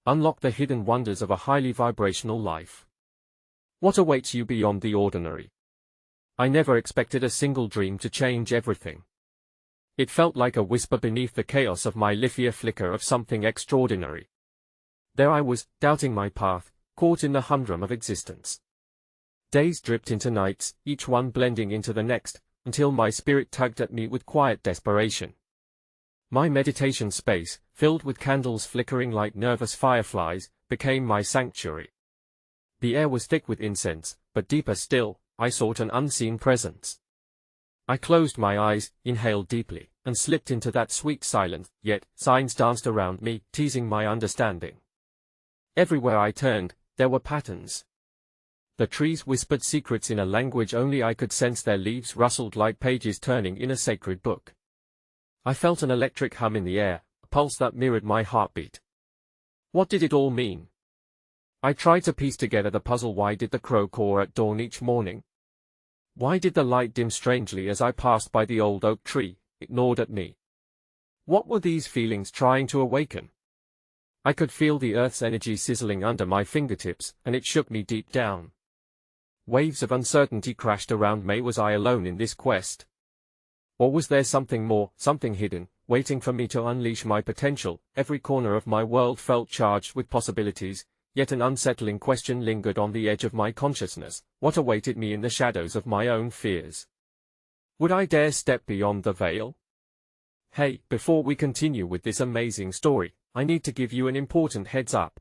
Unlock the hidden wonders of a highly vibrational life. What awaits you beyond the ordinary? I never expected a single dream to change everything. It felt like a whisper beneath the chaos of my life, a flicker of something extraordinary. There I was, doubting my path, caught in the humdrum of existence. Days dripped into nights, each one blending into the next, until my spirit tugged at me with quiet desperation. My meditation space, filled with candles flickering like nervous fireflies, became my sanctuary. The air was thick with incense, but deeper still, I sought an unseen presence. I closed my eyes, inhaled deeply, and slipped into that sweet silence, yet signs danced around me, teasing my understanding. Everywhere I turned, there were patterns. The trees whispered secrets in a language only I could sense, their leaves rustled like pages turning in a sacred book. I felt an electric hum in the air, a pulse that mirrored my heartbeat. What did it all mean? I tried to piece together the puzzle. Why did the crow caw at dawn each morning? Why did the light dim strangely as I passed by the old oak tree, ignored at me? What were these feelings trying to awaken? I could feel the earth's energy sizzling under my fingertips, and it shook me deep down. Waves of uncertainty crashed around me. Was I alone in this quest? Or was there something more, something hidden, waiting for me to unleash my potential? Every corner of my world felt charged with possibilities, yet an unsettling question lingered on the edge of my consciousness. What awaited me in the shadows of my own fears? Would I dare step beyond the veil? Hey, before we continue with this amazing story, I need to give you an important heads up.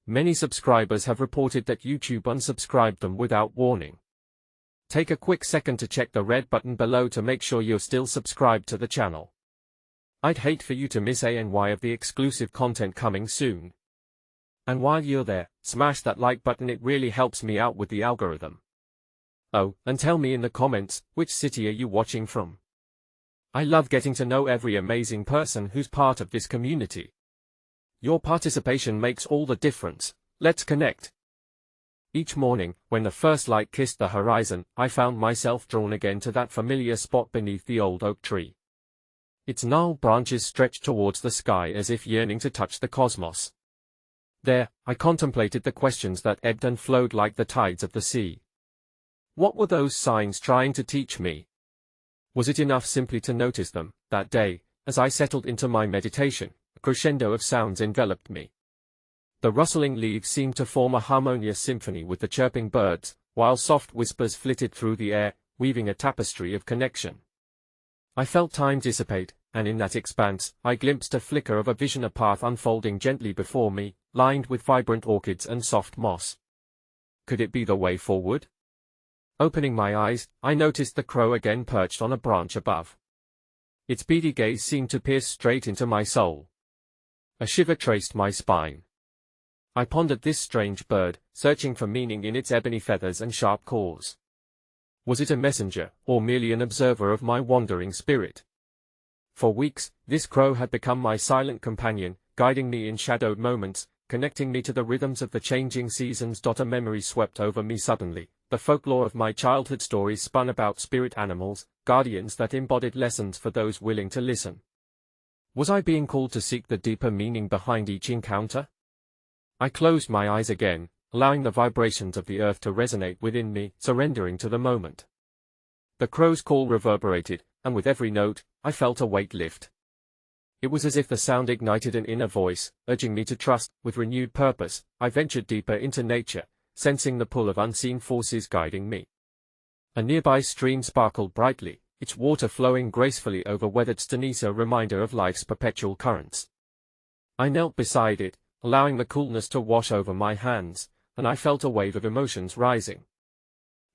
Many subscribers have reported that YouTube unsubscribed them without warning. Take a quick second to check the red button below to make sure you're still subscribed to the channel. I'd hate for you to miss any of the exclusive content coming soon. And while you're there, smash that like button, it really helps me out with the algorithm. Oh, and tell me in the comments, which city are you watching from? I love getting to know every amazing person who's part of this community. Your participation makes all the difference. Let's connect. Each morning, when the first light kissed the horizon, I found myself drawn again to that familiar spot beneath the old oak tree. Its gnarled branches stretched towards the sky as if yearning to touch the cosmos. There, I contemplated the questions that ebbed and flowed like the tides of the sea. What were those signs trying to teach me? Was it enough simply to notice them? That day, as I settled into my meditation, a crescendo of sounds enveloped me. The rustling leaves seemed to form a harmonious symphony with the chirping birds, while soft whispers flitted through the air, weaving a tapestry of connection. I felt time dissipate, and in that expanse, I glimpsed a flicker of a vision, a path unfolding gently before me, lined with vibrant orchids and soft moss. Could it be the way forward? Opening my eyes, I noticed the crow again perched on a branch above. Its beady gaze seemed to pierce straight into my soul. A shiver traced my spine. I pondered this strange bird, searching for meaning in its ebony feathers and sharp claws. Was it a messenger, or merely an observer of my wandering spirit? For weeks, this crow had become my silent companion, guiding me in shadowed moments, connecting me to the rhythms of the changing seasons. A memory swept over me suddenly. The folklore of my childhood stories spun about spirit animals, guardians that embodied lessons for those willing to listen. Was I being called to seek the deeper meaning behind each encounter? I closed my eyes again, allowing the vibrations of the earth to resonate within me, surrendering to the moment. The crow's call reverberated, and with every note, I felt a weight lift. It was as if the sound ignited an inner voice, urging me to trust. With renewed purpose, I ventured deeper into nature, sensing the pull of unseen forces guiding me. A nearby stream sparkled brightly, its water flowing gracefully over weathered stones, a reminder of life's perpetual currents. I knelt beside it, allowing the coolness to wash over my hands, and I felt a wave of emotions rising.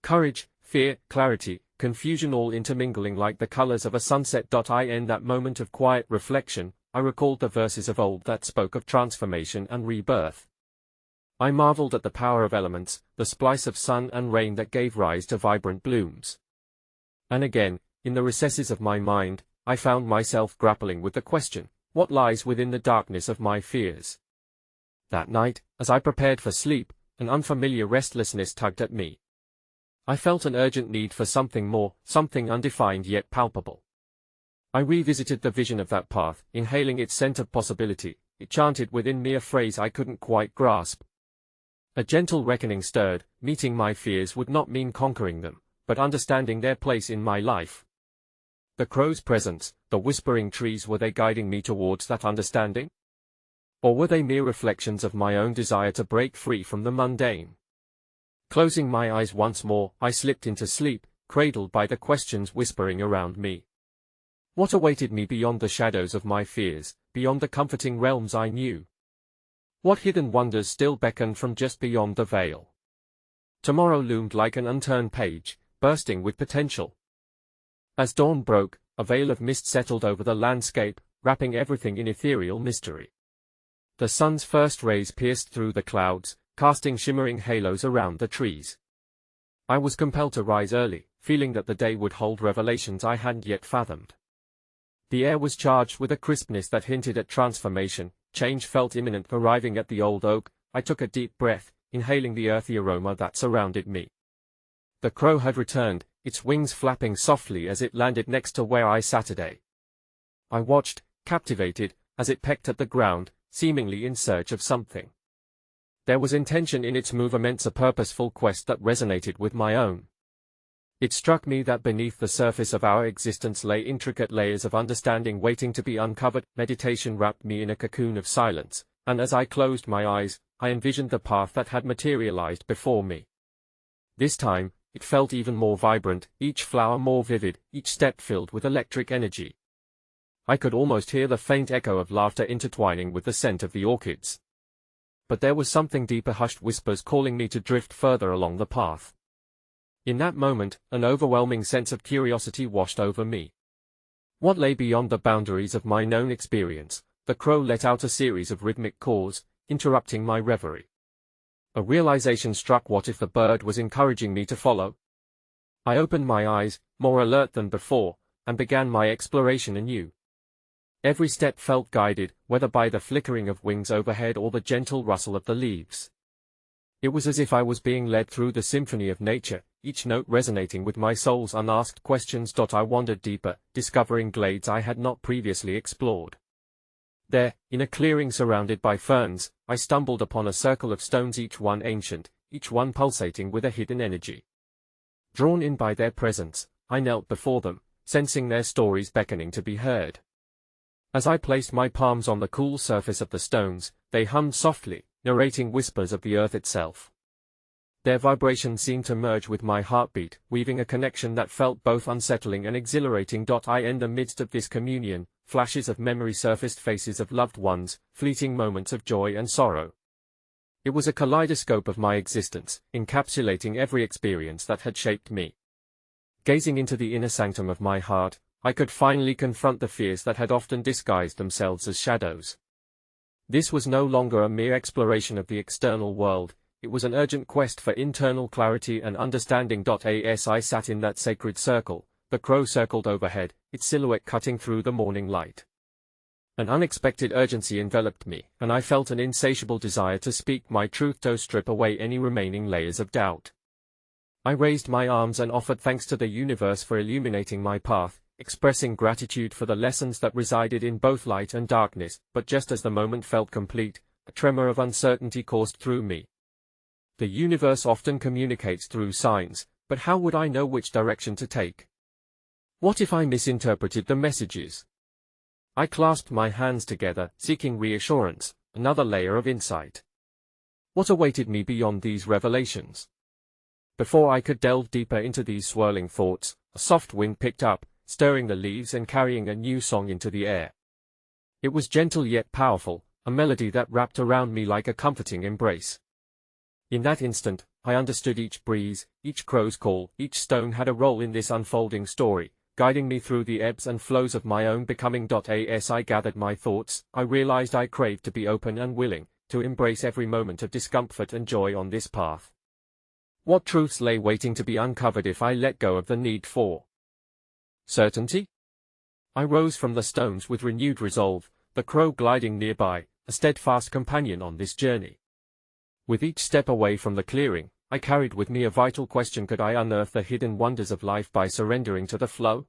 Courage, fear, clarity, confusion, all intermingling like the colors of a sunset. In that moment of quiet reflection, I recalled the verses of old that spoke of transformation and rebirth. I marveled at the power of elements, the splice of sun and rain that gave rise to vibrant blooms. And again, in the recesses of my mind, I found myself grappling with the question, what lies within the darkness of my fears? That night, as I prepared for sleep, an unfamiliar restlessness tugged at me. I felt an urgent need for something more, something undefined yet palpable. I revisited the vision of that path, inhaling its scent of possibility, it chanted within me a phrase I couldn't quite grasp. A gentle reckoning stirred. Meeting my fears would not mean conquering them, but understanding their place in my life. The crow's presence, the whispering trees, were they guiding me towards that understanding? Or were they mere reflections of my own desire to break free from the mundane? Closing my eyes once more, I slipped into sleep, cradled by the questions whispering around me. What awaited me beyond the shadows of my fears, beyond the comforting realms I knew? What hidden wonders still beckoned from just beyond the veil? Tomorrow loomed like an unturned page, bursting with potential. As dawn broke, a veil of mist settled over the landscape, wrapping everything in ethereal mystery. The sun's first rays pierced through the clouds, casting shimmering halos around the trees. I was compelled to rise early, feeling that the day would hold revelations I hadn't yet fathomed. The air was charged with a crispness that hinted at transformation. Change felt imminent. Arriving at the old oak, I took a deep breath, inhaling the earthy aroma that surrounded me. The crow had returned, its wings flapping softly as it landed next to where I sat today. I watched, captivated, as it pecked at the ground, seemingly in search of something. There was intention in its movements, a purposeful quest that resonated with my own. It struck me that beneath the surface of our existence lay intricate layers of understanding waiting to be uncovered. Meditation wrapped me in a cocoon of silence, and as I closed my eyes, I envisioned the path that had materialized before me. This time, it felt even more vibrant, each flower more vivid, each step filled with electric energy. I could almost hear the faint echo of laughter intertwining with the scent of the orchids. But there was something deeper, hushed whispers calling me to drift further along the path. In that moment, an overwhelming sense of curiosity washed over me. What lay beyond the boundaries of my known experience? The crow let out a series of rhythmic caws, interrupting my reverie. A realization struck. What if the bird was encouraging me to follow? I opened my eyes, more alert than before, and began my exploration anew. Every step felt guided, whether by the flickering of wings overhead or the gentle rustle of the leaves. It was as if I was being led through the symphony of nature, each note resonating with my soul's unasked questions. I wandered deeper, discovering glades I had not previously explored. There, in a clearing surrounded by ferns, I stumbled upon a circle of stones, each one ancient, each one pulsating with a hidden energy. Drawn in by their presence, I knelt before them, sensing their stories beckoning to be heard. As I placed my palms on the cool surface of the stones, they hummed softly, narrating whispers of the earth itself. Their vibration seemed to merge with my heartbeat, weaving a connection that felt both unsettling and exhilarating. In the midst of this communion, flashes of memory surfaced, faces of loved ones, fleeting moments of joy and sorrow. It was a kaleidoscope of my existence, encapsulating every experience that had shaped me. Gazing into the inner sanctum of my heart, I could finally confront the fears that had often disguised themselves as shadows. This was no longer a mere exploration of the external world, it was an urgent quest for internal clarity and understanding. As I sat in that sacred circle, the crow circled overhead, its silhouette cutting through the morning light. An unexpected urgency enveloped me, and I felt an insatiable desire to speak my truth, to strip away any remaining layers of doubt. I raised my arms and offered thanks to the universe for illuminating my path, expressing gratitude for the lessons that resided in both light and darkness. But just as the moment felt complete, a tremor of uncertainty coursed through me. The universe often communicates through signs, but how would I know which direction to take? What if I misinterpreted the messages? I clasped my hands together, seeking reassurance, another layer of insight. What awaited me beyond these revelations? Before I could delve deeper into these swirling thoughts, a soft wind picked up, stirring the leaves and carrying a new song into the air. It was gentle yet powerful, a melody that wrapped around me like a comforting embrace. In that instant, I understood each breeze, each crow's call, each stone had a role in this unfolding story, guiding me through the ebbs and flows of my own becoming. As I gathered my thoughts, I realized I craved to be open and willing, to embrace every moment of discomfort and joy on this path. What truths lay waiting to be uncovered if I let go of the need for certainty? I rose from the stones with renewed resolve, the crow gliding nearby, a steadfast companion on this journey. With each step away from the clearing, I carried with me a vital question: could I unearth the hidden wonders of life by surrendering to the flow?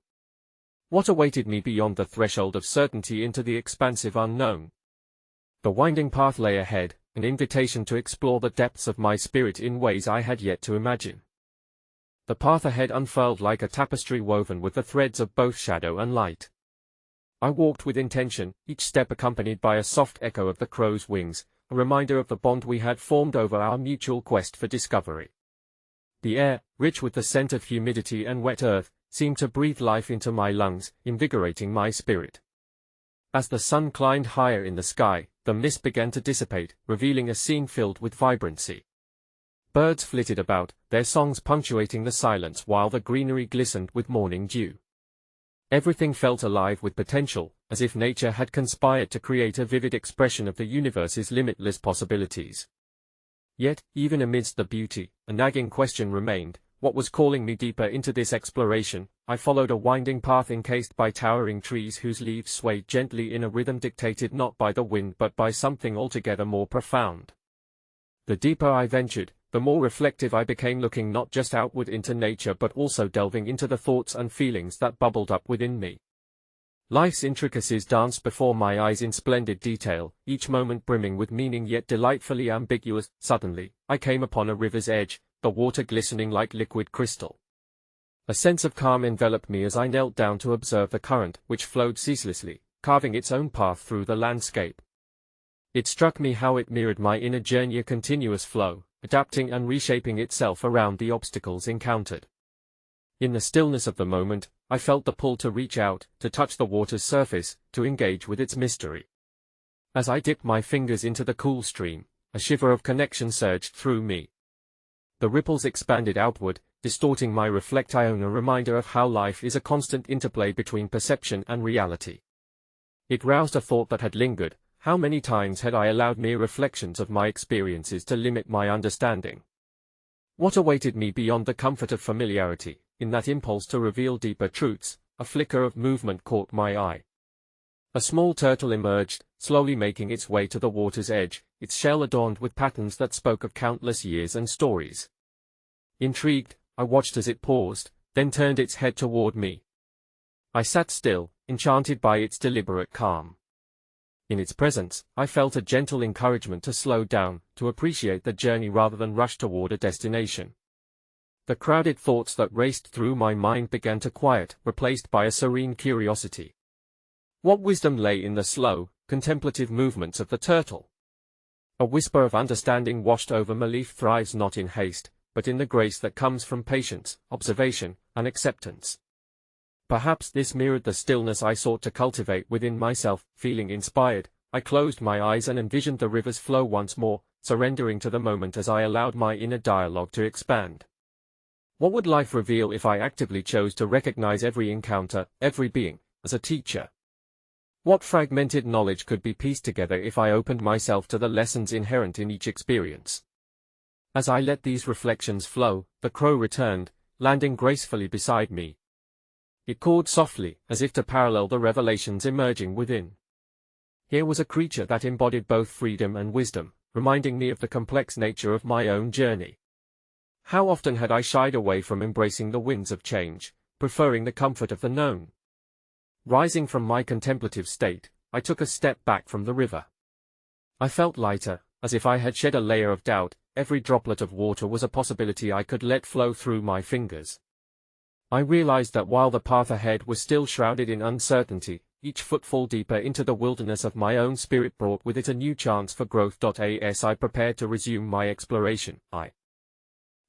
What awaited me beyond the threshold of certainty into the expansive unknown? The winding path lay ahead, an invitation to explore the depths of my spirit in ways I had yet to imagine. The path ahead unfurled like a tapestry woven with the threads of both shadow and light. I walked with intention, each step accompanied by a soft echo of the crow's wings, a reminder of the bond we had formed over our mutual quest for discovery. The air, rich with the scent of humidity and wet earth, seemed to breathe life into my lungs, invigorating my spirit. As the sun climbed higher in the sky, the mist began to dissipate, revealing a scene filled with vibrancy. Birds flitted about, their songs punctuating the silence while the greenery glistened with morning dew. Everything felt alive with potential, as if nature had conspired to create a vivid expression of the universe's limitless possibilities. Yet, even amidst the beauty, a nagging question remained: what was calling me deeper into this exploration? I followed a winding path encased by towering trees whose leaves swayed gently in a rhythm dictated not by the wind but by something altogether more profound. The deeper I ventured, the more reflective I became, looking not just outward into nature but also delving into the thoughts and feelings that bubbled up within me. Life's intricacies danced before my eyes in splendid detail, each moment brimming with meaning yet delightfully ambiguous. Suddenly, I came upon a river's edge, the water glistening like liquid crystal. A sense of calm enveloped me as I knelt down to observe the current, which flowed ceaselessly, carving its own path through the landscape. It struck me how it mirrored my inner journey, a continuous flow, adapting and reshaping itself around the obstacles encountered. In the stillness of the moment, I felt the pull to reach out, to touch the water's surface, to engage with its mystery. As I dipped my fingers into the cool stream, a shiver of connection surged through me. The ripples expanded outward, distorting my reflection, a reminder of how life is a constant interplay between perception and reality. It roused a thought that had lingered: how many times had I allowed mere reflections of my experiences to limit my understanding? What awaited me beyond the comfort of familiarity? In that impulse to reveal deeper truths, a flicker of movement caught my eye. A small turtle emerged, slowly making its way to the water's edge, its shell adorned with patterns that spoke of countless years and stories. Intrigued, I watched as it paused, then turned its head toward me. I sat still, enchanted by its deliberate calm. In its presence, I felt a gentle encouragement to slow down, to appreciate the journey rather than rush toward a destination. The crowded thoughts that raced through my mind began to quiet, replaced by a serene curiosity. What wisdom lay in the slow, contemplative movements of the turtle? A whisper of understanding washed over me. Life thrives not in haste, but in the grace that comes from patience, observation, and acceptance. Perhaps this mirrored the stillness I sought to cultivate within myself. Feeling inspired, I closed my eyes and envisioned the river's flow once more, surrendering to the moment as I allowed my inner dialogue to expand. What would life reveal if I actively chose to recognize every encounter, every being, as a teacher? What fragmented knowledge could be pieced together if I opened myself to the lessons inherent in each experience? As I let these reflections flow, the crow returned, landing gracefully beside me. It cawed softly, as if to parallel the revelations emerging within. Here was a creature that embodied both freedom and wisdom, reminding me of the complex nature of my own journey. How often had I shied away from embracing the winds of change, preferring the comfort of the known? Rising from my contemplative state, I took a step back from the river. I felt lighter, as if I had shed a layer of doubt. Every droplet of water was a possibility I could let flow through my fingers. I realized that while the path ahead was still shrouded in uncertainty, each footfall deeper into the wilderness of my own spirit brought with it a new chance for growth. As I prepared to resume my exploration, I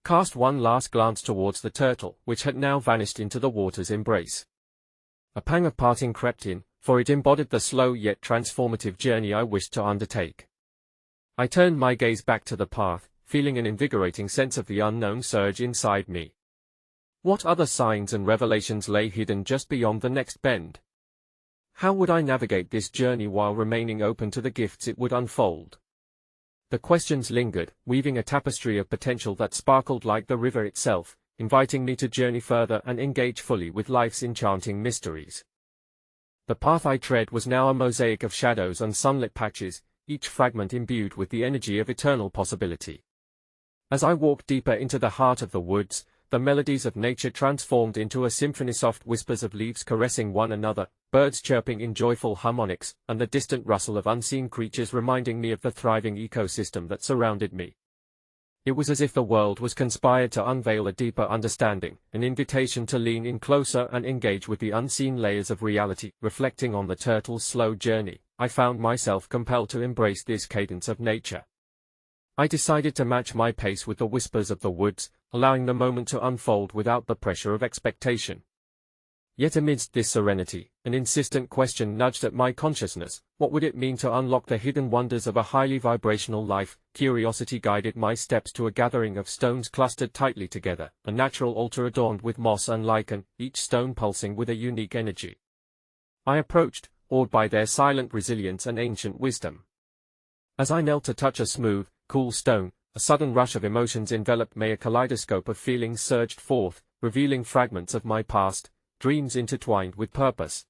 cast one last glance towards the turtle, which had now vanished into the water's embrace. A pang of parting crept in, for it embodied the slow yet transformative journey I wished to undertake. I turned my gaze back to the path, feeling an invigorating sense of the unknown surge inside me. What other signs and revelations lay hidden just beyond the next bend? How would I navigate this journey while remaining open to the gifts it would unfold? The questions lingered, weaving a tapestry of potential that sparkled like the river itself, inviting me to journey further and engage fully with life's enchanting mysteries. The path I tread was now a mosaic of shadows and sunlit patches, each fragment imbued with the energy of eternal possibility. As I walked deeper into the heart of the woods, the melodies of nature transformed into a symphony, soft whispers of leaves caressing one another, birds chirping in joyful harmonics, and the distant rustle of unseen creatures reminding me of the thriving ecosystem that surrounded me. It was as if the world was conspired to unveil a deeper understanding, an invitation to lean in closer and engage with the unseen layers of reality. Reflecting on the turtle's slow journey, I found myself compelled to embrace this cadence of nature. I decided to match my pace with the whispers of the woods, allowing the moment to unfold without the pressure of expectation. Yet amidst this serenity, an insistent question nudged at my consciousness: what would it mean to unlock the hidden wonders of a highly vibrational life? Curiosity guided my steps to a gathering of stones clustered tightly together, a natural altar adorned with moss and lichen, each stone pulsing with a unique energy. I approached, awed by their silent resilience and ancient wisdom. As I knelt to touch a smooth, cool stone, a sudden rush of emotions enveloped me. A kaleidoscope of feelings surged forth, revealing fragments of my past, dreams intertwined with purpose.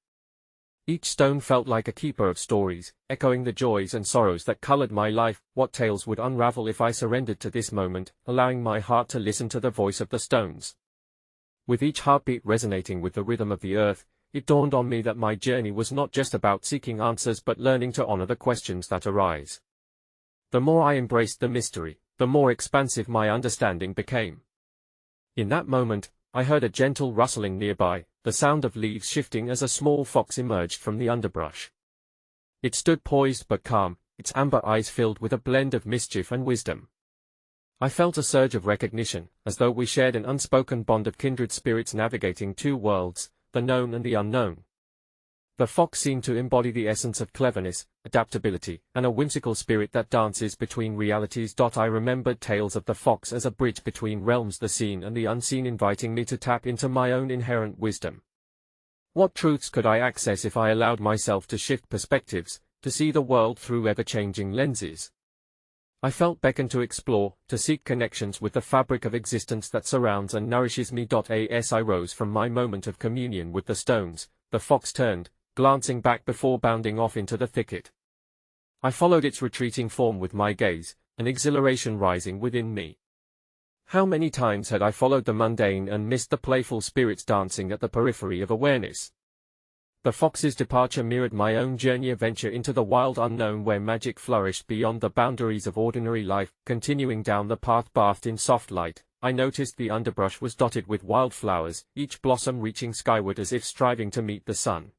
Each stone felt like a keeper of stories, echoing the joys and sorrows that colored my life. What tales would unravel if I surrendered to this moment, allowing my heart to listen to the voice of the stones? With each heartbeat resonating with the rhythm of the earth, it dawned on me that my journey was not just about seeking answers but learning to honor the questions that arise. The more I embraced the mystery, the more expansive my understanding became. In that moment, I heard a gentle rustling nearby, the sound of leaves shifting as a small fox emerged from the underbrush. It stood poised but calm, its amber eyes filled with a blend of mischief and wisdom. I felt a surge of recognition, as though we shared an unspoken bond of kindred spirits navigating two worlds, the known and the unknown. The fox seemed to embody the essence of cleverness, adaptability, and a whimsical spirit that dances between realities. I remembered tales of the fox as a bridge between realms, the seen and the unseen, inviting me to tap into my own inherent wisdom. What truths could I access if I allowed myself to shift perspectives, to see the world through ever-changing lenses? I felt beckoned to explore, to seek connections with the fabric of existence that surrounds and nourishes me. As I rose from my moment of communion with the stones, the fox turned, glancing back before bounding off into the thicket. I followed its retreating form with my gaze, an exhilaration rising within me. How many times had I followed the mundane and missed the playful spirits dancing at the periphery of awareness? The fox's departure mirrored my own journey, a venture into the wild unknown where magic flourished beyond the boundaries of ordinary life. Continuing down the path bathed in soft light, I noticed the underbrush was dotted with wildflowers, each blossom reaching skyward as if striving to meet the sun.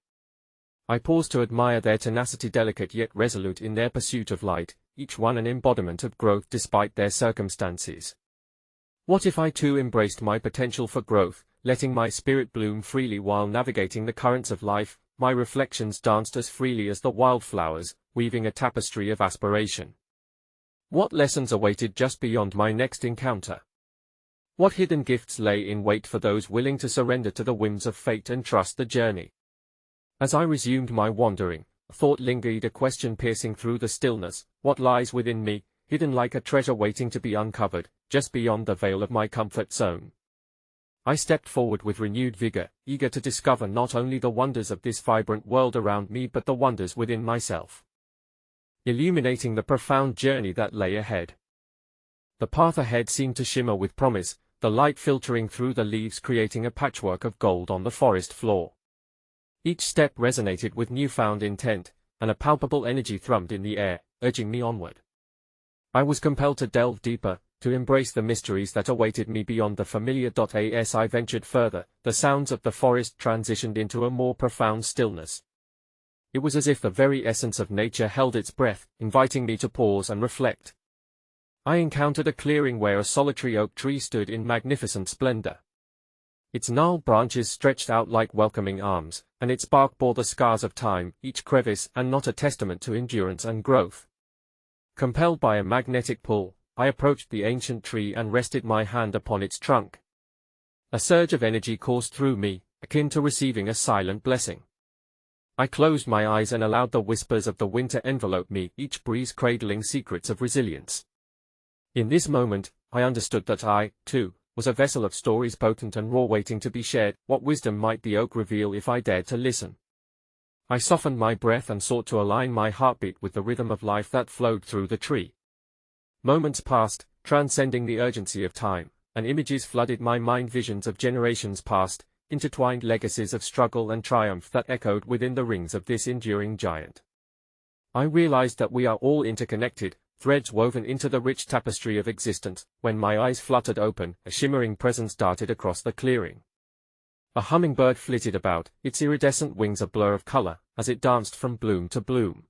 I paused to admire their tenacity, delicate yet resolute in their pursuit of light, each one an embodiment of growth despite their circumstances. What if I too embraced my potential for growth, letting my spirit bloom freely while navigating the currents of life? My reflections danced as freely as the wildflowers, weaving a tapestry of aspiration. What lessons awaited just beyond my next encounter? What hidden gifts lay in wait for those willing to surrender to the whims of fate and trust the journey? As I resumed my wandering, a thought lingered, a question piercing through the stillness: what lies within me, hidden like a treasure waiting to be uncovered, just beyond the veil of my comfort zone? I stepped forward with renewed vigor, eager to discover not only the wonders of this vibrant world around me but the wonders within myself, illuminating the profound journey that lay ahead. The path ahead seemed to shimmer with promise, the light filtering through the leaves creating a patchwork of gold on the forest floor. Each step resonated with newfound intent, and a palpable energy thrummed in the air, urging me onward. I was compelled to delve deeper, to embrace the mysteries that awaited me beyond the familiar. As I ventured further, the sounds of the forest transitioned into a more profound stillness. It was as if the very essence of nature held its breath, inviting me to pause and reflect. I encountered a clearing where a solitary oak tree stood in magnificent splendor. Its gnarled branches stretched out like welcoming arms, and its bark bore the scars of time, each crevice and knot a testament to endurance and growth. Compelled by a magnetic pull, I approached the ancient tree and rested my hand upon its trunk. A surge of energy coursed through me, akin to receiving a silent blessing. I closed my eyes and allowed the whispers of the winter envelope me, each breeze cradling secrets of resilience. In this moment, I understood that I, too, was a vessel of stories potent and raw waiting to be shared. What wisdom might the oak reveal if I dared to listen? I softened my breath and sought to align my heartbeat with the rhythm of life that flowed through the tree. Moments passed, transcending the urgency of time, and images flooded my mind, visions of generations past, intertwined legacies of struggle and triumph that echoed within the rings of this enduring giant. I realized that we are all interconnected, threads woven into the rich tapestry of existence. When my eyes fluttered open, a shimmering presence darted across the clearing. A hummingbird flitted about, its iridescent wings a blur of color, as it danced from bloom to bloom.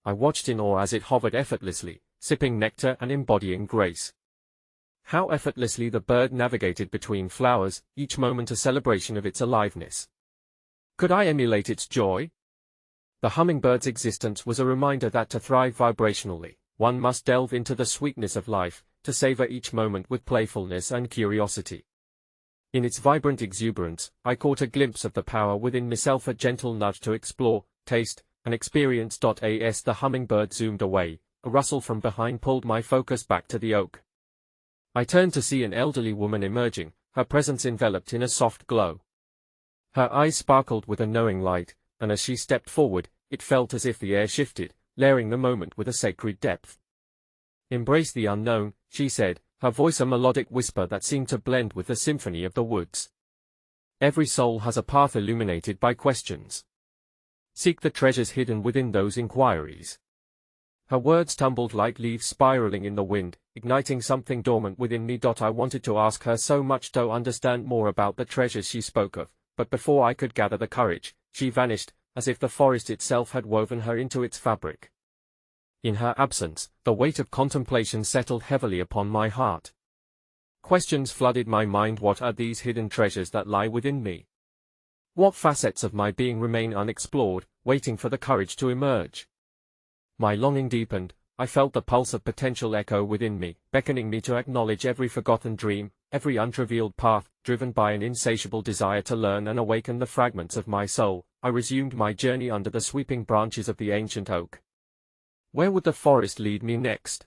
I watched in awe as it hovered effortlessly, sipping nectar and embodying grace. How effortlessly the bird navigated between flowers, each moment a celebration of its aliveness. Could I emulate its joy? The hummingbird's existence was a reminder that to thrive vibrationally, one must delve into the sweetness of life, to savor each moment with playfulness and curiosity. In its vibrant exuberance, I caught a glimpse of the power within myself, a gentle nudge to explore, taste, and experience. As the hummingbird zoomed away, a rustle from behind pulled my focus back to the oak. I turned to see an elderly woman emerging, her presence enveloped in a soft glow. Her eyes sparkled with a knowing light, and as she stepped forward, it felt as if the air shifted, layering the moment with a sacred depth. "Embrace the unknown," she said, her voice a melodic whisper that seemed to blend with the symphony of the woods. "Every soul has a path illuminated by questions. Seek the treasures hidden within those inquiries." Her words tumbled like leaves spiraling in the wind, igniting something dormant within me. I wanted to ask her so much to understand more about the treasures she spoke of, but before I could gather the courage, she vanished, as if the forest itself had woven her into its fabric. In her absence, the weight of contemplation settled heavily upon my heart. Questions flooded my mind. What are these hidden treasures that lie within me? What facets of my being remain unexplored, waiting for the courage to emerge? My longing deepened. I felt the pulse of potential echo within me, beckoning me to acknowledge every forgotten dream, every unrevealed path. Driven by an insatiable desire to learn and awaken the fragments of my soul, I resumed my journey under the sweeping branches of the ancient oak. Where would the forest lead me next?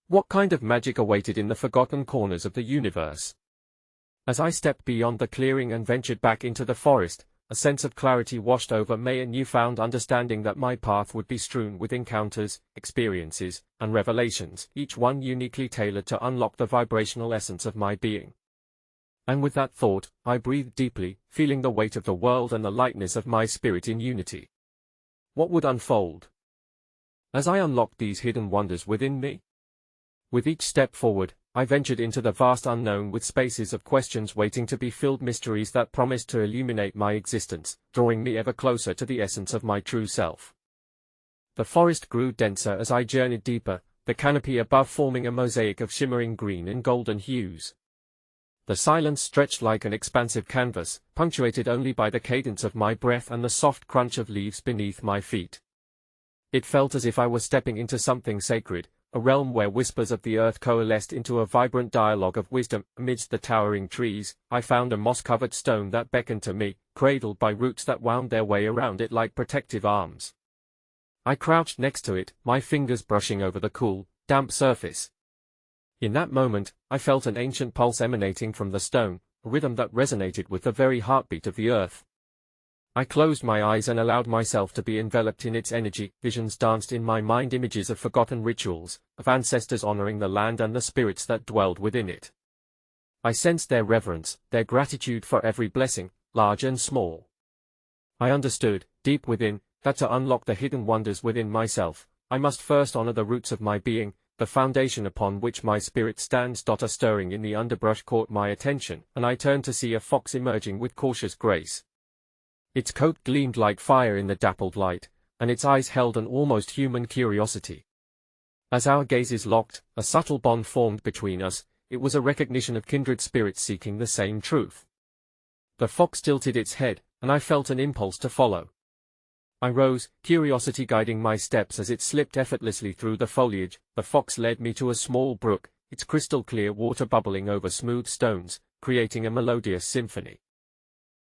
What kind of magic awaited in the forgotten corners of the universe? As I stepped beyond the clearing and ventured back into the forest, a sense of clarity washed over me, a newfound understanding that my path would be strewn with encounters, experiences, and revelations, each one uniquely tailored to unlock the vibrational essence of my being. And with that thought, I breathed deeply, feeling the weight of the world and the lightness of my spirit in unity. What would unfold as I unlocked these hidden wonders within me? With each step forward, I ventured into the vast unknown, with spaces of questions waiting to be filled, mysteries that promised to illuminate my existence, drawing me ever closer to the essence of my true self. The forest grew denser as I journeyed deeper, the canopy above forming a mosaic of shimmering green and golden hues. The silence stretched like an expansive canvas, punctuated only by the cadence of my breath and the soft crunch of leaves beneath my feet. It felt as if I was stepping into something sacred, a realm where whispers of the earth coalesced into a vibrant dialogue of wisdom. Amidst the towering trees, I found a moss-covered stone that beckoned to me, cradled by roots that wound their way around it like protective arms. I crouched next to it, my fingers brushing over the cool, damp surface. In that moment, I felt an ancient pulse emanating from the stone, a rhythm that resonated with the very heartbeat of the earth. I closed my eyes and allowed myself to be enveloped in its energy. Visions danced in my mind, images of forgotten rituals, of ancestors honoring the land and the spirits that dwelled within it. I sensed their reverence, their gratitude for every blessing, large and small. I understood, deep within, that to unlock the hidden wonders within myself, I must first honor the roots of my being, the foundation upon which my spirit stands. A stirring in the underbrush caught my attention, and I turned to see a fox emerging with cautious grace. Its coat gleamed like fire in the dappled light, and its eyes held an almost human curiosity. As our gazes locked, a subtle bond formed between us. It was a recognition of kindred spirits seeking the same truth. The fox tilted its head, and I felt an impulse to follow. I rose, curiosity guiding my steps as it slipped effortlessly through the foliage. The fox led me to a small brook, its crystal-clear water bubbling over smooth stones, creating a melodious symphony.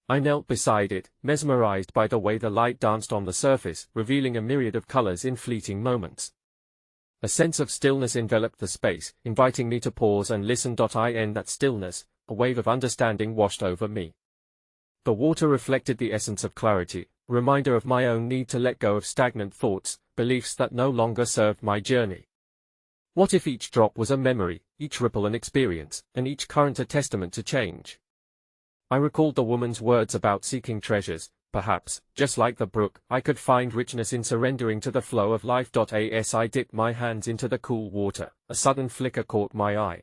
I knelt beside it, mesmerized by the way the light danced on the surface, revealing a myriad of colors in fleeting moments. A sense of stillness enveloped the space, inviting me to pause and listen. In that stillness, a wave of understanding washed over me. The water reflected the essence of clarity, a reminder of my own need to let go of stagnant thoughts, beliefs that no longer served my journey. What if each drop was a memory, each ripple an experience, and each current a testament to change? I recalled the woman's words about seeking treasures. Perhaps, just like the brook, I could find richness in surrendering to the flow of life. As I dipped my hands into the cool water, a sudden flicker caught my eye.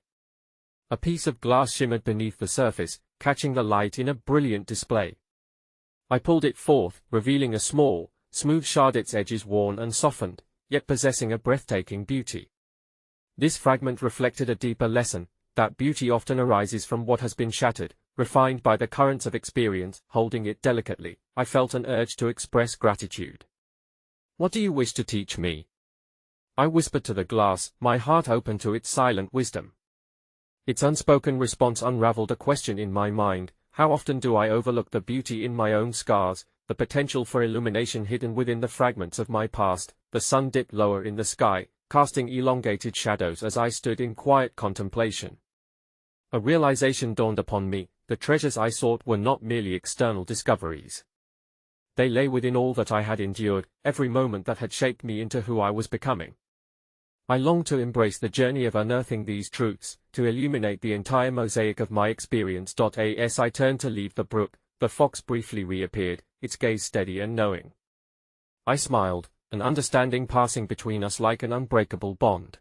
A piece of glass shimmered beneath the surface, catching the light in a brilliant display. I pulled it forth, revealing a small, smooth shard, its edges worn and softened, yet possessing a breathtaking beauty. This fragment reflected a deeper lesson, that beauty often arises from what has been shattered, refined by the currents of experience. Holding it delicately, I felt an urge to express gratitude. "What do you wish to teach me?" I whispered to the glass, my heart open to its silent wisdom. Its unspoken response unraveled a question in my mind: how often do I overlook the beauty in my own scars, the potential for illumination hidden within the fragments of my past? The sun dipped lower in the sky, casting elongated shadows as I stood in quiet contemplation. A realization dawned upon me: the treasures I sought were not merely external discoveries. They lay within all that I had endured, every moment that had shaped me into who I was becoming. I longed to embrace the journey of unearthing these truths, to illuminate the entire mosaic of my experience. As I turned to leave the brook, the fox briefly reappeared, its gaze steady and knowing. I smiled, an understanding passing between us like an unbreakable bond.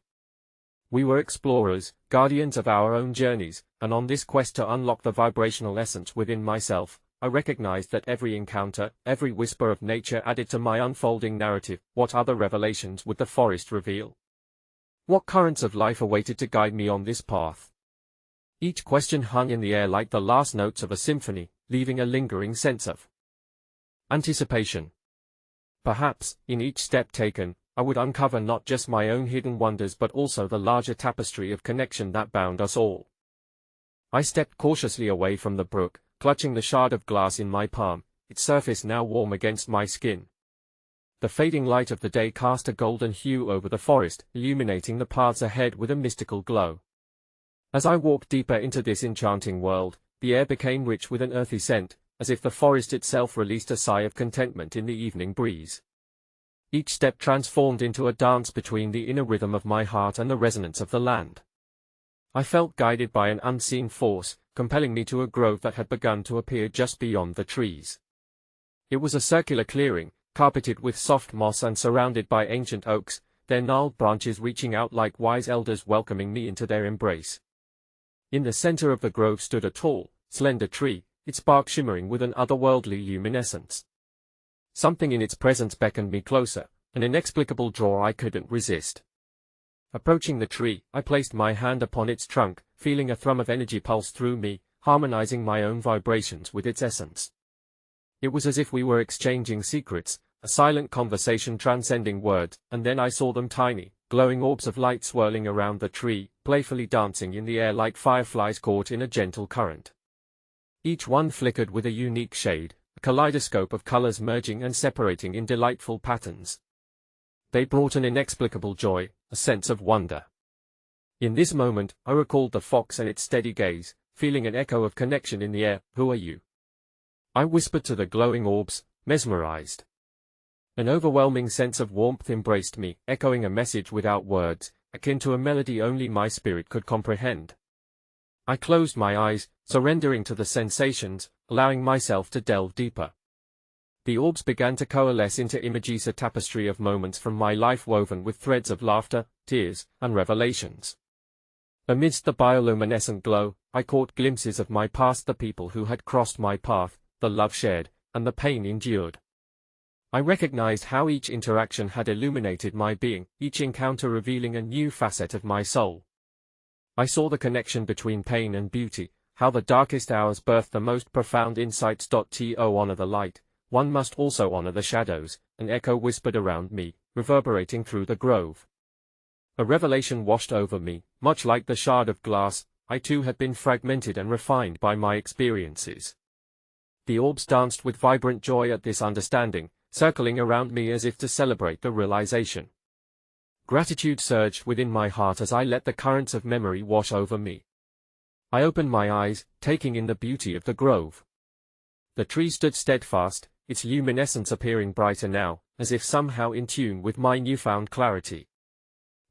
We were explorers, guardians of our own journeys, and on this quest to unlock the vibrational essence within myself, I recognized that every encounter, every whisper of nature added to my unfolding narrative. What other revelations would the forest reveal? What currents of life awaited to guide me on this path? Each question hung in the air like the last notes of a symphony, leaving a lingering sense of anticipation. Perhaps, in each step taken, I would uncover not just my own hidden wonders but also the larger tapestry of connection that bound us all. I stepped cautiously away from the brook, clutching the shard of glass in my palm, its surface now warm against my skin. The fading light of the day cast a golden hue over the forest, illuminating the paths ahead with a mystical glow. As I walked deeper into this enchanting world, the air became rich with an earthy scent, as if the forest itself released a sigh of contentment in the evening breeze. Each step transformed into a dance between the inner rhythm of my heart and the resonance of the land. I felt guided by an unseen force, compelling me to a grove that had begun to appear just beyond the trees. It was a circular clearing, carpeted with soft moss and surrounded by ancient oaks, their gnarled branches reaching out like wise elders welcoming me into their embrace. In the center of the grove stood a tall, slender tree, its bark shimmering with an otherworldly luminescence. Something in its presence beckoned me closer, an inexplicable draw I couldn't resist. Approaching the tree, I placed my hand upon its trunk, feeling a thrum of energy pulse through me, harmonizing my own vibrations with its essence. It was as if we were exchanging secrets, a silent conversation transcending words, and then I saw them: tiny, glowing orbs of light swirling around the tree, playfully dancing in the air like fireflies caught in a gentle current. Each one flickered with a unique shade, a kaleidoscope of colors merging and separating in delightful patterns. They brought an inexplicable joy, a sense of wonder. In this moment, I recalled the fox and its steady gaze, feeling an echo of connection in the air. "Who are you?" I whispered to the glowing orbs, mesmerized. An overwhelming sense of warmth embraced me, echoing a message without words, akin to a melody only my spirit could comprehend. I closed my eyes, surrendering to the sensations, allowing myself to delve deeper. The orbs began to coalesce into images, a tapestry of moments from my life woven with threads of laughter, tears, and revelations. Amidst the bioluminescent glow, I caught glimpses of my past, the people who had crossed my path, the love shared, and the pain endured. I recognized how each interaction had illuminated my being, each encounter revealing a new facet of my soul. I saw the connection between pain and beauty, how the darkest hours birthed the most profound insights. To honor the light, one must also honor the shadows, an echo whispered around me, reverberating through the grove. A revelation washed over me: much like the shard of glass, I too had been fragmented and refined by my experiences. The orbs danced with vibrant joy at this understanding, circling around me as if to celebrate the realization. Gratitude surged within my heart as I let the currents of memory wash over me. I opened my eyes, taking in the beauty of the grove. The tree stood steadfast, its luminescence appearing brighter now, as if somehow in tune with my newfound clarity.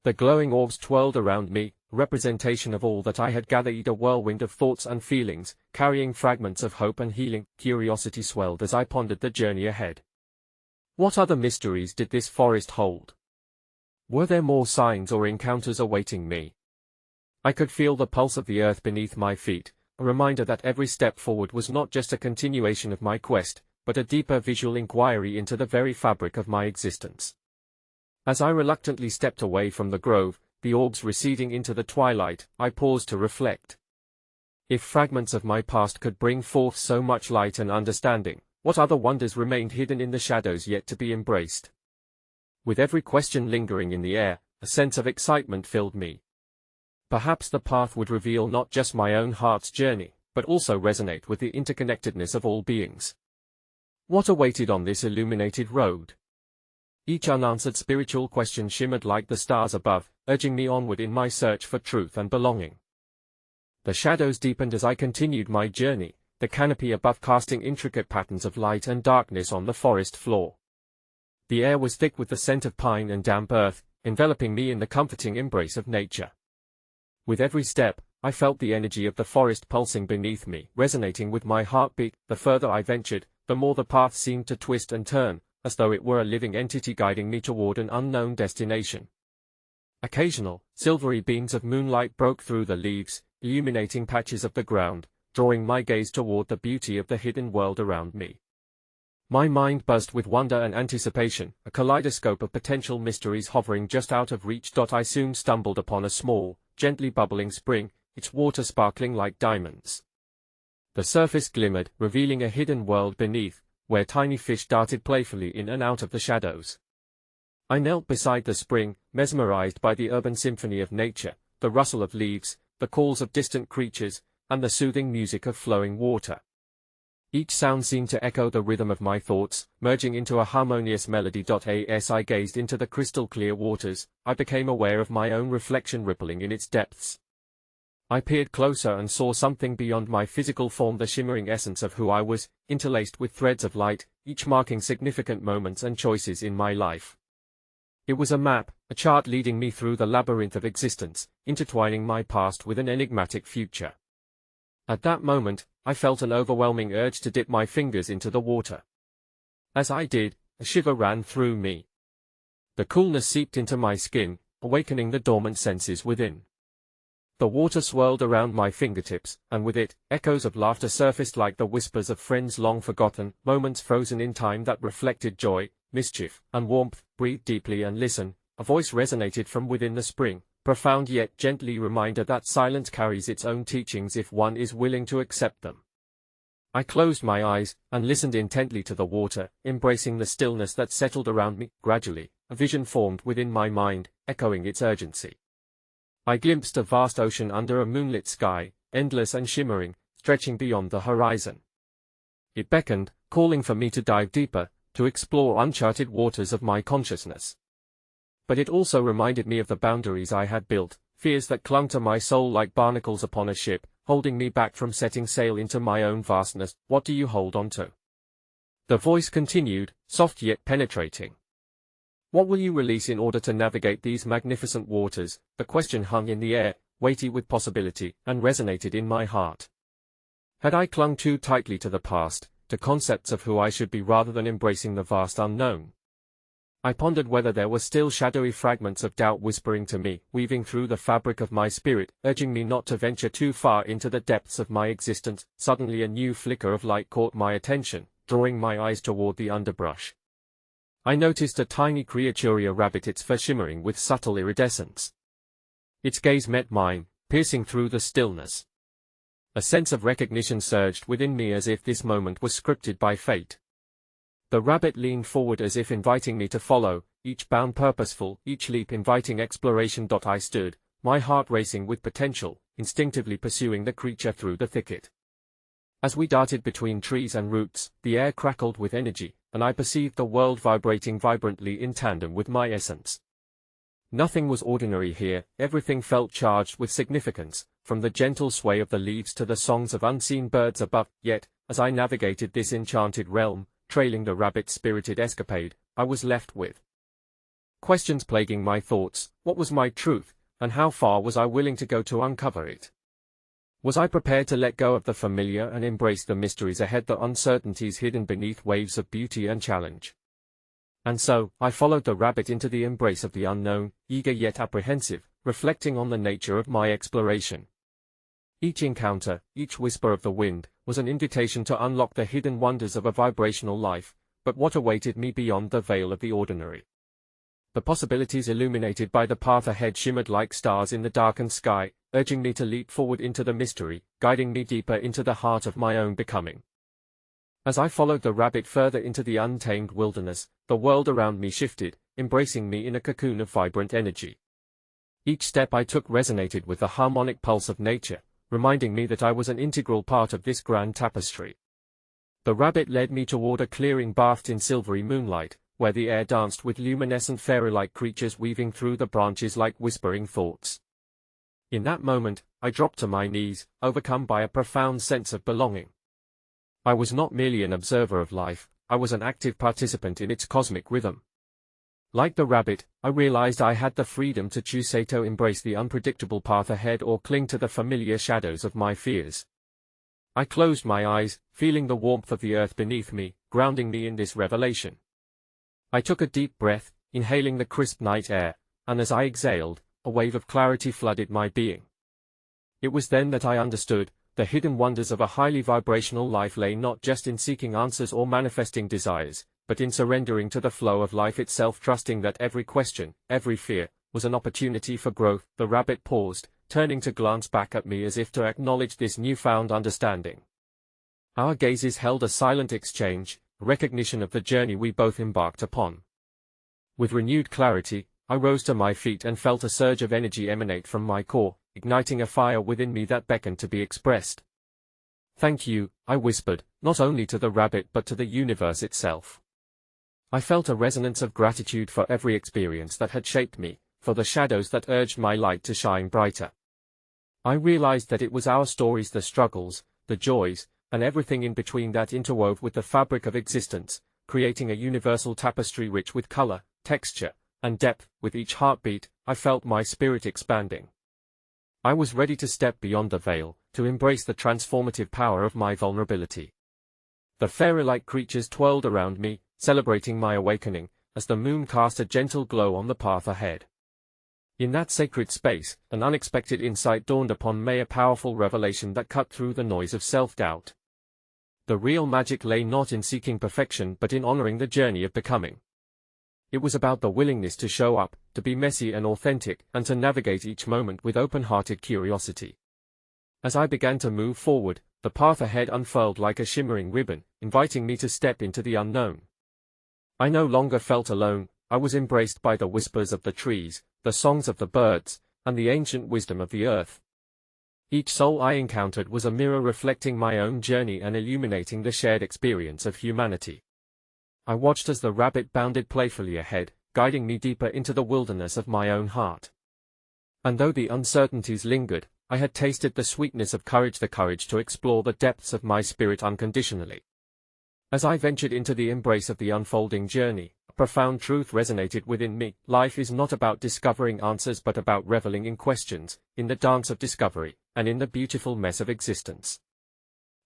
The glowing orbs twirled around me, a representation of all that I had gathered, a whirlwind of thoughts and feelings, carrying fragments of hope and healing. Curiosity swelled as I pondered the journey ahead. What other mysteries did this forest hold? Were there more signs or encounters awaiting me? I could feel the pulse of the earth beneath my feet, a reminder that every step forward was not just a continuation of my quest, but a deeper visual inquiry into the very fabric of my existence. As I reluctantly stepped away from the grove, the orbs receding into the twilight, I paused to reflect. If fragments of my past could bring forth so much light and understanding, what other wonders remained hidden in the shadows yet to be embraced? With every question lingering in the air, a sense of excitement filled me. Perhaps the path would reveal not just my own heart's journey, but also resonate with the interconnectedness of all beings. What awaited on this illuminated road? Each unanswered spiritual question shimmered like the stars above, urging me onward in my search for truth and belonging. The shadows deepened as I continued my journey, the canopy above casting intricate patterns of light and darkness on the forest floor. The air was thick with the scent of pine and damp earth, enveloping me in the comforting embrace of nature. With every step, I felt the energy of the forest pulsing beneath me, resonating with my heartbeat. The further I ventured, the more the path seemed to twist and turn, as though it were a living entity guiding me toward an unknown destination. Occasional, silvery beams of moonlight broke through the leaves, illuminating patches of the ground, drawing my gaze toward the beauty of the hidden world around me. My mind buzzed with wonder and anticipation, a kaleidoscope of potential mysteries hovering just out of reach. I soon stumbled upon a small, gently bubbling spring, its water sparkling like diamonds. The surface glimmered, revealing a hidden world beneath, where tiny fish darted playfully in and out of the shadows. I knelt beside the spring, mesmerized by the urban symphony of nature, the rustle of leaves, the calls of distant creatures, and the soothing music of flowing water. Each sound seemed to echo the rhythm of my thoughts, merging into a harmonious melody. As I gazed into the crystal-clear waters, I became aware of my own reflection rippling in its depths. I peered closer and saw something beyond my physical form, the shimmering essence of who I was, interlaced with threads of light, each marking significant moments and choices in my life. It was a map, a chart leading me through the labyrinth of existence, intertwining my past with an enigmatic future. At that moment, I felt an overwhelming urge to dip my fingers into the water. As I did, a shiver ran through me. The coolness seeped into my skin, awakening the dormant senses within. The water swirled around my fingertips, and with it, echoes of laughter surfaced like the whispers of friends long forgotten, moments frozen in time that reflected joy, mischief, and warmth. Breathe deeply and listen, a voice resonated from within the spring, profound yet gently reminder that silence carries its own teachings if one is willing to accept them. I closed my eyes, and listened intently to the water, embracing the stillness that settled around me. Gradually, a vision formed within my mind, echoing its urgency. I glimpsed a vast ocean under a moonlit sky, endless and shimmering, stretching beyond the horizon. It beckoned, calling for me to dive deeper, to explore uncharted waters of my consciousness. But it also reminded me of the boundaries I had built, fears that clung to my soul like barnacles upon a ship, holding me back from setting sail into my own vastness. What do you hold on to? The voice continued, soft yet penetrating. What will you release in order to navigate these magnificent waters? The question hung in the air, weighty with possibility, and resonated in my heart. Had I clung too tightly to the past, to concepts of who I should be rather than embracing the vast unknown? I pondered whether there were still shadowy fragments of doubt whispering to me, weaving through the fabric of my spirit, urging me not to venture too far into the depths of my existence. Suddenly a new flicker of light caught my attention, drawing my eyes toward the underbrush. I noticed a tiny creature, a rabbit, its fur shimmering with subtle iridescence. Its gaze met mine, piercing through the stillness. A sense of recognition surged within me as if this moment was scripted by fate. The rabbit leaned forward as if inviting me to follow, each bound purposeful, each leap inviting exploration. I stood, my heart racing with potential, instinctively pursuing the creature through the thicket. As we darted between trees and roots, the air crackled with energy, and I perceived the world vibrating vibrantly in tandem with my essence. Nothing was ordinary here, everything felt charged with significance, from the gentle sway of the leaves to the songs of unseen birds above. Yet, as I navigated this enchanted realm, trailing the rabbit's spirited escapade, I was left with questions plaguing my thoughts. What was my truth, and how far was I willing to go to uncover it? Was I prepared to let go of the familiar and embrace the mysteries ahead, the uncertainties hidden beneath waves of beauty and challenge? And so, I followed the rabbit into the embrace of the unknown, eager yet apprehensive, reflecting on the nature of my exploration. Each encounter, each whisper of the wind, was an invitation to unlock the hidden wonders of a vibrational life, but what awaited me beyond the veil of the ordinary? The possibilities illuminated by the path ahead shimmered like stars in the darkened sky, urging me to leap forward into the mystery, guiding me deeper into the heart of my own becoming. As I followed the rabbit further into the untamed wilderness, the world around me shifted, embracing me in a cocoon of vibrant energy. Each step I took resonated with the harmonic pulse of nature, reminding me that I was an integral part of this grand tapestry. The rabbit led me toward a clearing bathed in silvery moonlight, where the air danced with luminescent fairy-like creatures weaving through the branches like whispering thoughts. In that moment, I dropped to my knees, overcome by a profound sense of belonging. I was not merely an observer of life, I was an active participant in its cosmic rhythm. Like the rabbit, I realized I had the freedom to choose to embrace the unpredictable path ahead or cling to the familiar shadows of my fears. I closed my eyes, feeling the warmth of the earth beneath me, grounding me in this revelation. I took a deep breath, inhaling the crisp night air, and as I exhaled, a wave of clarity flooded my being. It was then that I understood, the hidden wonders of a highly vibrational life lay not just in seeking answers or manifesting desires, but in surrendering to the flow of life itself, trusting that every question, every fear, was an opportunity for growth. The rabbit paused, turning to glance back at me as if to acknowledge this newfound understanding. Our gazes held a silent exchange, a recognition of the journey we both embarked upon. With renewed clarity, I rose to my feet and felt a surge of energy emanate from my core, igniting a fire within me that beckoned to be expressed. "Thank you," I whispered, not only to the rabbit but to the universe itself. I felt a resonance of gratitude for every experience that had shaped me, for the shadows that urged my light to shine brighter. I realized that it was our stories, the struggles, the joys, and everything in between that interwove with the fabric of existence, creating a universal tapestry rich with color, texture, and depth. With each heartbeat, I felt my spirit expanding. I was ready to step beyond the veil, to embrace the transformative power of my vulnerability. The fairy-like creatures twirled around me, celebrating my awakening, as the moon cast a gentle glow on the path ahead. In that sacred space, an unexpected insight dawned upon me, a powerful revelation that cut through the noise of self-doubt. The real magic lay not in seeking perfection but in honoring the journey of becoming. It was about the willingness to show up, to be messy and authentic, and to navigate each moment with open-hearted curiosity. As I began to move forward, the path ahead unfurled like a shimmering ribbon, inviting me to step into the unknown. I no longer felt alone. I was embraced by the whispers of the trees, the songs of the birds, and the ancient wisdom of the earth. Each soul I encountered was a mirror reflecting my own journey and illuminating the shared experience of humanity. I watched as the rabbit bounded playfully ahead, guiding me deeper into the wilderness of my own heart. And though the uncertainties lingered, I had tasted the sweetness of courage, the courage to explore the depths of my spirit unconditionally. As I ventured into the embrace of the unfolding journey, a profound truth resonated within me. Life is not about discovering answers but about reveling in questions, in the dance of discovery, and in the beautiful mess of existence.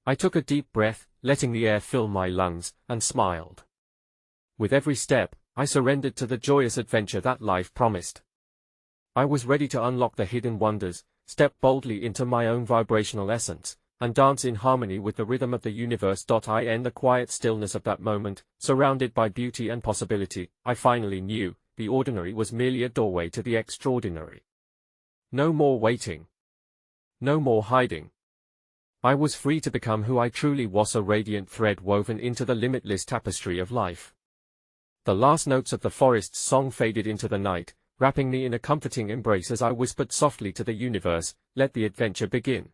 I took a deep breath, letting the air fill my lungs, and smiled. With every step, I surrendered to the joyous adventure that life promised. I was ready to unlock the hidden wonders, step boldly into my own vibrational essence, and dance in harmony with the rhythm of the universe. In the quiet stillness of that moment, surrounded by beauty and possibility, I finally knew, the ordinary was merely a doorway to the extraordinary. No more waiting. No more hiding. I was free to become who I truly was, a radiant thread woven into the limitless tapestry of life. The last notes of the forest's song faded into the night, wrapping me in a comforting embrace as I whispered softly to the universe, "Let the adventure begin."